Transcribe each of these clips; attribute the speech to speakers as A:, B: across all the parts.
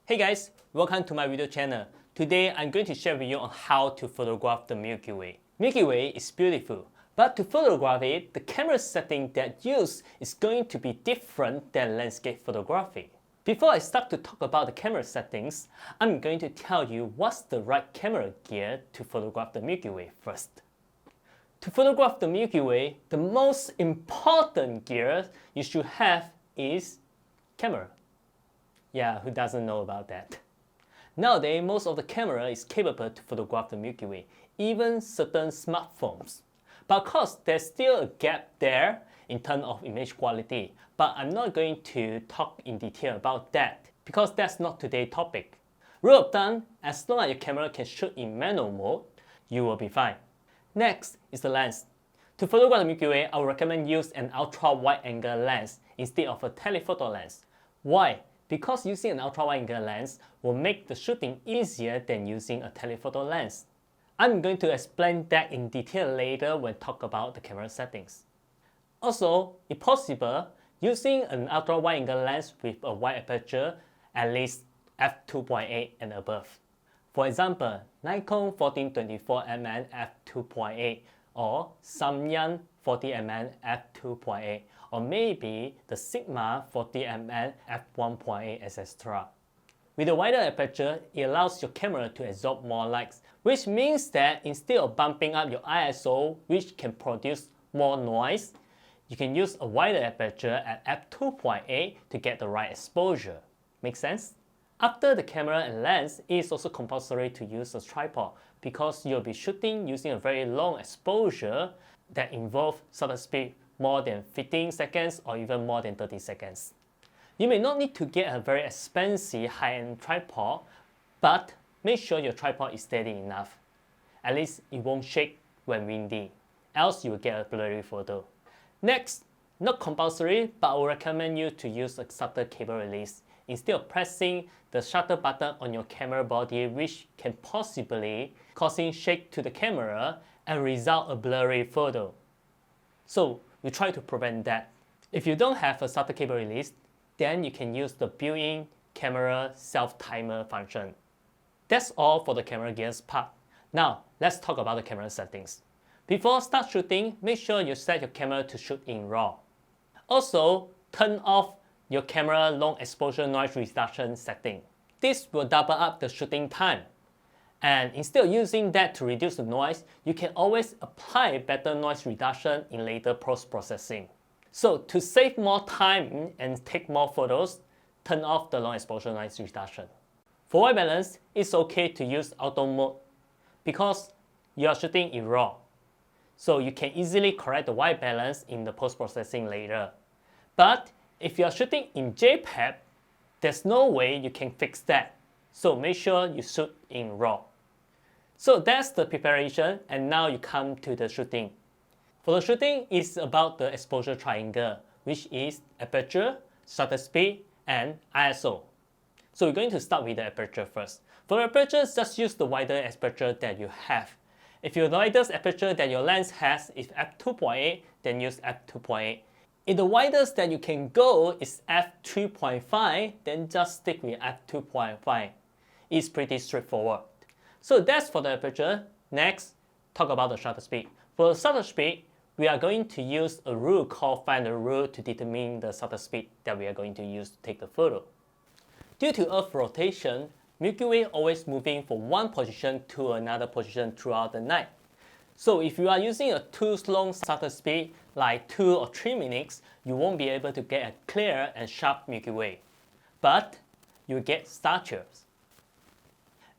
A: Hey guys, welcome to my video channel. Today I'm going to share with you on how to photograph the Milky Way. Milky Way is beautiful, but to photograph it, the camera setting that used is going to be different than landscape photography. Before I start to talk about the camera settings, I'm going to tell you what's the right camera gear to photograph the Milky Way first. To photograph the Milky Way, the most important gear you should have is camera. Yeah, who doesn't know about that? Nowadays, most of the camera is capable to photograph the Milky Way, even certain smartphones. But of course, there's still a gap there in terms of image quality. But I'm not going to talk in detail about that because that's not today's topic. Rule of thumb, as long as your camera can shoot in manual mode, you will be fine. Next is the lens. To photograph the Milky Way, I would recommend use an ultra-wide-angle lens instead of a telephoto lens. Why? Because using an ultra-wide-angle lens will make the shooting easier than using a telephoto lens. I'm going to explain that in detail later when talk about the camera settings. Also, if possible, using an ultra-wide-angle lens with a wide aperture, at least f2.8 and above. For example, Nikon 14-24mm f2.8 or Samyang 40mm f2.8 or maybe the Sigma 40mm f1.8 etc. With a wider aperture, it allows your camera to absorb more light, which means that instead of bumping up your ISO, which can produce more noise, you can use a wider aperture at f2.8 to get the right exposure. Make sense? After the camera and lens, it is also compulsory to use a tripod because you'll be shooting using a very long exposure that involves shutter speed more than 15 seconds or even more than 30 seconds. You may not need to get a very expensive high-end tripod, but make sure your tripod is steady enough. At least it won't shake when windy, else you will get a blurry photo. Next, not compulsory, but I will recommend you to use a shutter cable release instead of pressing the shutter button on your camera body, which can possibly causing shake to the camera and result a blurry photo. So we try to prevent that. If you don't have a shutter cable release, then you can use the built-in camera self-timer function. That's all for the camera gears part. Now, let's talk about the camera settings. Before start shooting, make sure you set your camera to shoot in RAW. Also, turn off your camera long exposure noise reduction setting. This will double up the shooting time. And instead of using that to reduce the noise, you can always apply better noise reduction in later post-processing. So to save more time and take more photos, turn off the long exposure noise reduction. For white balance, it's okay to use auto mode because you are shooting in RAW. So you can easily correct the white balance in the post-processing later. But if you are shooting in JPEG, there's no way you can fix that. So make sure you shoot in RAW. So that's the preparation, and now you come to the shooting. For the shooting, it's about the exposure triangle, which is aperture, shutter speed, and ISO. So we're going to start with the aperture first. For the aperture, just use the wider aperture that you have. If your widest aperture that your lens has is f2.8, then use f2.8. If the widest that you can go is f3.5, then just stick with f2.5. It's pretty straightforward. So that's for the aperture. Next, talk about the shutter speed. For the shutter speed, we are going to use a rule called finder rule to determine the shutter speed that we are going to use to take the photo. Due to Earth rotation, Milky Way always moving from one position to another position throughout the night. So if you are using a too long shutter speed, like 2 or 3 minutes, you won't be able to get a clear and sharp Milky Way. But you get star trails.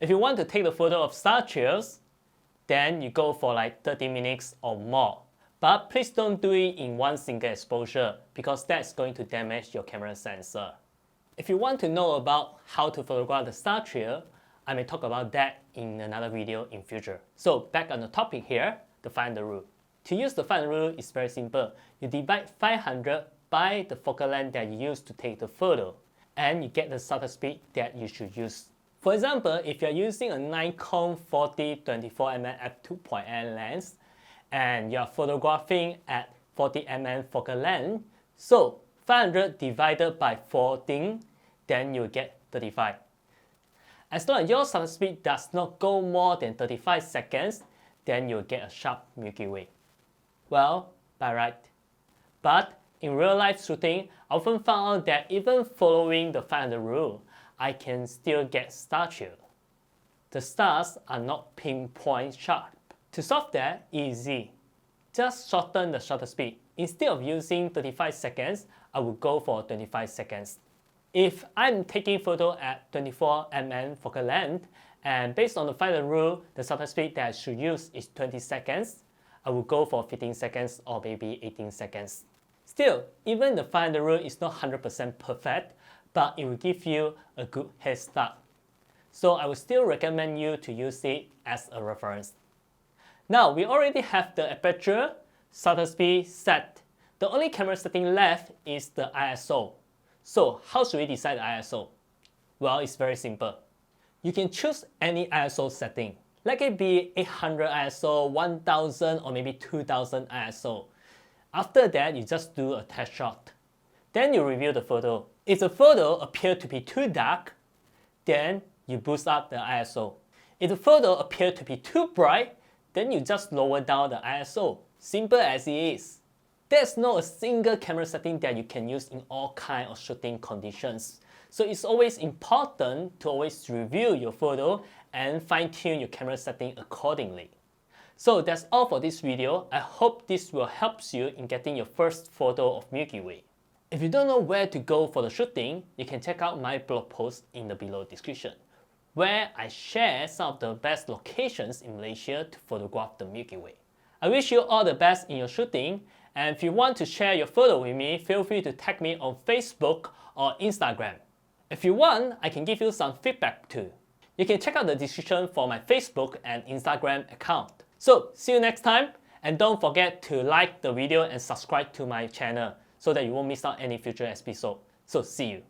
A: If you want to take the photo of star trails, then you go for like 30 minutes or more. But please don't do it in one single exposure because that's going to damage your camera sensor. If you want to know about how to photograph the star trail, I may talk about that in another video in future. So back on the topic here, the finder rule. To use the finder rule is very simple. You divide 500 by the focal length that you use to take the photo, and you get the shutter speed that you should use. For example, if you're using a Nikon 40-24mm f2.8 lens and you're photographing at 40mm focal length, so 500 divided by 14, then you get 35. As long as your shutter speed does not go more than 35 seconds, then you'll get a sharp Milky Way. Well, by right. But in real life shooting, I often found out that even following the 500 rule, I can still get star chill. The stars are not pinpoint sharp. To solve that, easy. Just shorten the shutter speed. Instead of using 35 seconds, I would go for 25 seconds. If I'm taking photo at 24mm focal length, and based on the 500 rule, the shutter speed that I should use is 20 seconds, I will go for 15 seconds or maybe 18 seconds. Still, even the 500 rule is not 100% perfect, but it will give you a good head start. So I would still recommend you to use it as a reference. Now we already have the aperture, shutter speed set. The only camera setting left is the ISO. So how should we decide the ISO? Well, it's very simple. You can choose any ISO setting. Let it be 800 ISO, 1000 or maybe 2000 ISO. After that, you just do a test shot. Then you review the photo. If the photo appears to be too dark, then you boost up the ISO. If the photo appears to be too bright, then you just lower down the ISO. Simple as it is. There's not a single camera setting that you can use in all kinds of shooting conditions. So it's always important to always review your photo and fine-tune your camera setting accordingly. So that's all for this video. I hope this will help you in getting your first photo of Milky Way. If you don't know where to go for the shooting, you can check out my blog post in the below description, where I share some of the best locations in Malaysia to photograph the Milky Way. I wish you all the best in your shooting, and if you want to share your photo with me, feel free to tag me on Facebook or Instagram. If you want, I can give you some feedback too. You can check out the description for my Facebook and Instagram account. So see you next time, and don't forget to like the video and subscribe to my channel so that you won't miss out any future episode. So see you.